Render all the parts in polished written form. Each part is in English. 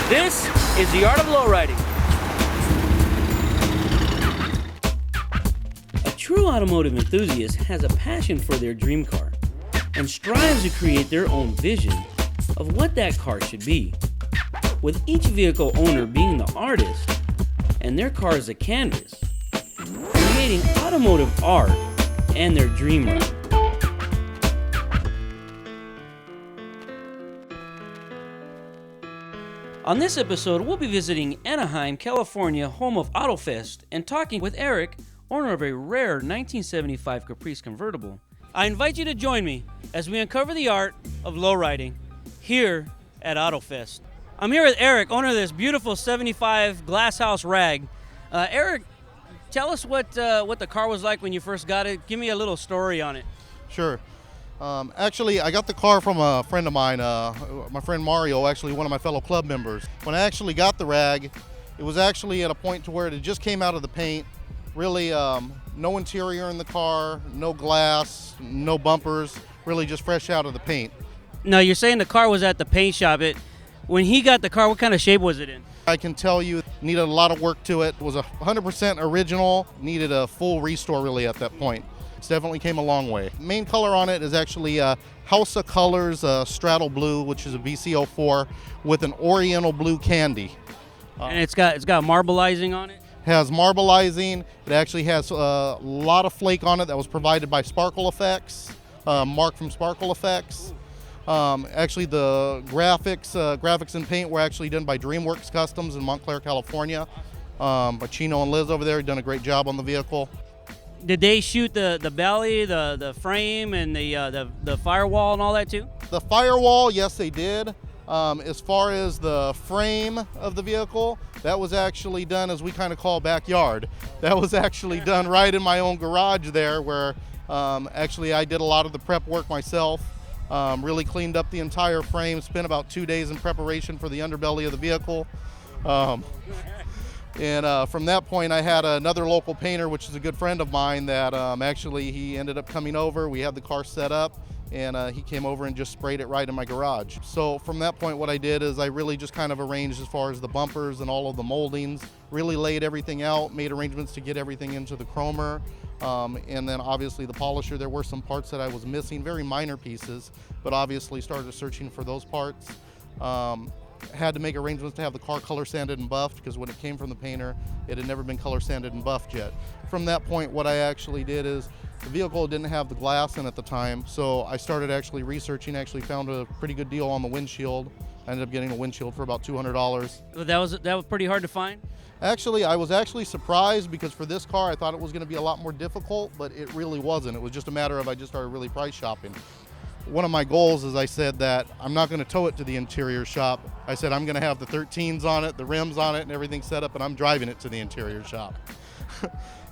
This is the Art of Lowriding. A true automotive enthusiast has a passion for their dream car and strives to create their own vision of what that car should be, with each vehicle owner being the artist and their car is a canvas, creating automotive art and their dream ride. On this episode, we'll be visiting Anaheim, California, home of AutoFest, and talking with Eric, owner of a rare 1975 Caprice convertible. I invite you to join me as we uncover the art of lowriding here at AutoFest. I'm here with Eric, owner of this beautiful 75 Glasshouse Rag. Eric, tell us what the car was like when you first got it. Give me a little story on it. Sure. Actually, I got the car from a friend of mine, my friend Mario, actually one of my fellow club members. When I actually got the Rag, it was actually at a point to where it just came out of the paint. Really, no interior in the car, no glass, no bumpers, really just fresh out of the paint. Now, you're saying the car was at the paint shop. When he got the car, what kind of shape was it in? I can tell you, it needed a lot of work to it. It was 100% original, needed a full restore really at that point. It's definitely came a long way. Main color on it is actually House of Colors Straddle Blue, which is a VC04 with an Oriental Blue candy. And it's got marbleizing on it? Has marbleizing. It actually has a lot of flake on it that was provided by Sparkle Effects, Mark from Sparkle Effects. Actually, the graphics and paint were actually done by DreamWorks Customs in Montclair, California. By Chino and Liz over there, done a great job on the vehicle. Did they shoot the belly, the frame, and the firewall and all that too? The firewall, yes, they did. As far as the frame of the vehicle, that was actually done as we kind of call backyard. That was actually done right in my own garage there, where actually I did a lot of the prep work myself. Really cleaned up the entire frame, spent about 2 days in preparation for the underbelly of the vehicle. And from that point, I had another local painter, which is a good friend of mine, that actually he ended up coming over. We had the car set up, and he came over and just sprayed it right in my garage. So from that point, what I did is I really just kind of arranged as far as the bumpers and all of the moldings, really laid everything out, made arrangements to get everything into the chromer. And then obviously the polisher, there were some parts that I was missing, very minor pieces, but obviously started searching for those parts. Had to make arrangements to have the car color sanded and buffed, because when it came from the painter, it had never been color sanded and buffed yet. From that point, what I actually did is, the vehicle didn't have the glass in at the time, so I started actually researching, actually found a pretty good deal on the windshield. I ended up getting a windshield for about $200. That was pretty hard to find? Actually, I was actually surprised, because for this car, I thought it was going to be a lot more difficult, but it really wasn't. It was just a matter of I just started really price shopping. One of my goals is I said that I'm not going to tow it to the interior shop. I said I'm going to have the 13s on it, the rims on it, and everything set up, and I'm driving it to the interior shop.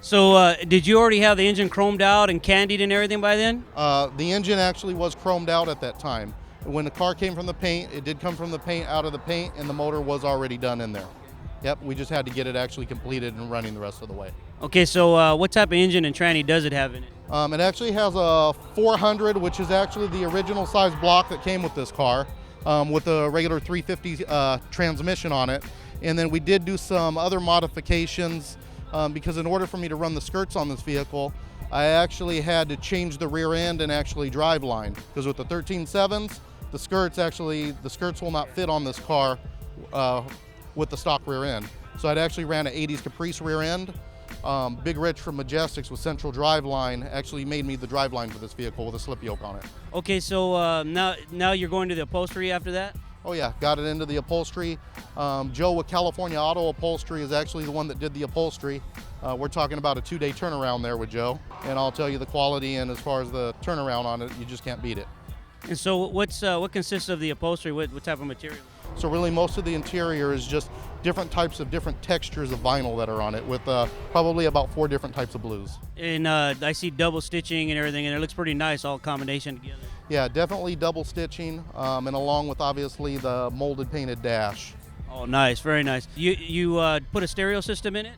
So did you already have the engine chromed out and candied and everything by then? The engine actually was chromed out at that time. When the car came from the paint, it did come from the paint, out of the paint, and the motor was already done in there. Yep, we just had to get it actually completed and running the rest of the way. Okay, so what type of engine and tranny does it have in it? It actually has a 400, which is actually the original size block that came with this car, with a regular 350 transmission on it. And then we did do some other modifications, because in order for me to run the skirts on this vehicle, I actually had to change the rear end and actually drive line. Because with the 13.7s, the skirts will not fit on this car with the stock rear end. So I'd actually ran an 80s Caprice rear end. Big Rich from Majestics with central drive line actually made me the drive line for this vehicle with a slip yoke on it. Okay, so now you're going to the upholstery after that? Oh yeah, got it into the upholstery. Joe with California Auto Upholstery is actually the one that did the upholstery. We're talking about a 2-day turnaround there with Joe, and I'll tell you the quality, and as far as the turnaround on it, you just can't beat it. And so what consists of the upholstery? What type of material? So really most of the interior is just different types of different textures of vinyl that are on it, with probably about 4 different types of blues. And I see double stitching and everything, and it looks pretty nice, all combination together. Yeah, definitely double stitching, and along with obviously the molded painted dash. Oh, nice, very nice. You put a stereo system in it?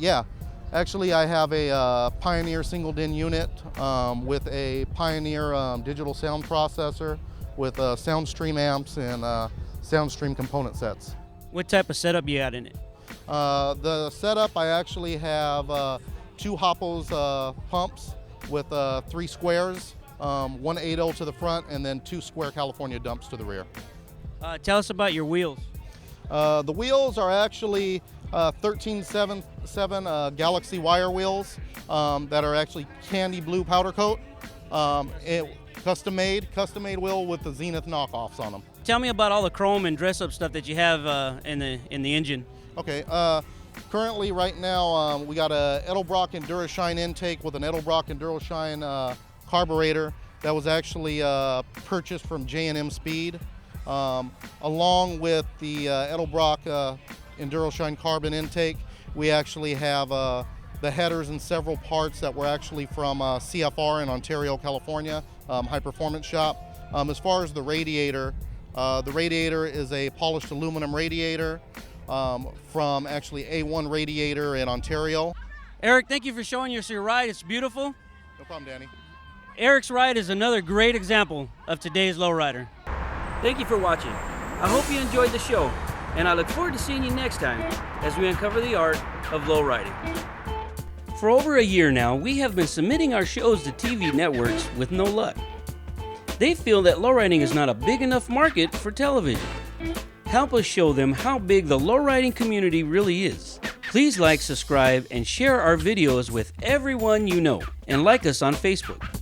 Yeah. Actually, I have a Pioneer single DIN unit with a Pioneer digital sound processor with Soundstream amps and Soundstream component sets. What type of setup you got in it? The setup, I actually have 2 Hoppos pumps with 3 squares, 1 8.0 to the front, and then 2 square California dumps to the rear. Tell us about your wheels. The wheels are actually 13.7 Galaxy wire wheels that are actually candy blue powder coat. Custom made wheel with the Zenith knockoffs on them. Tell me about all the chrome and dress-up stuff that you have in the engine. Okay. Currently, right now, we got a Edelbrock Enduro-Shine intake with an Edelbrock Enduro-Shine carburetor that was actually purchased from J&M Speed, along with the Edelbrock Enduro-Shine carbon intake. We actually have the headers and several parts that were actually from CFR in Ontario, California, high performance shop. As far as the radiator is a polished aluminum radiator from actually A1 Radiator in Ontario. Eric, thank you for showing us your ride. It's beautiful. No problem, Danny. Eric's ride is another great example of today's lowrider. Thank you for watching. I hope you enjoyed the show, and I look forward to seeing you next time as we uncover the art of lowriding. For over a year now, we have been submitting our shows to TV networks with no luck. They feel that lowriding is not a big enough market for television. Help us show them how big the lowriding community really is. Please like, subscribe, and share our videos with everyone you know, and like us on Facebook.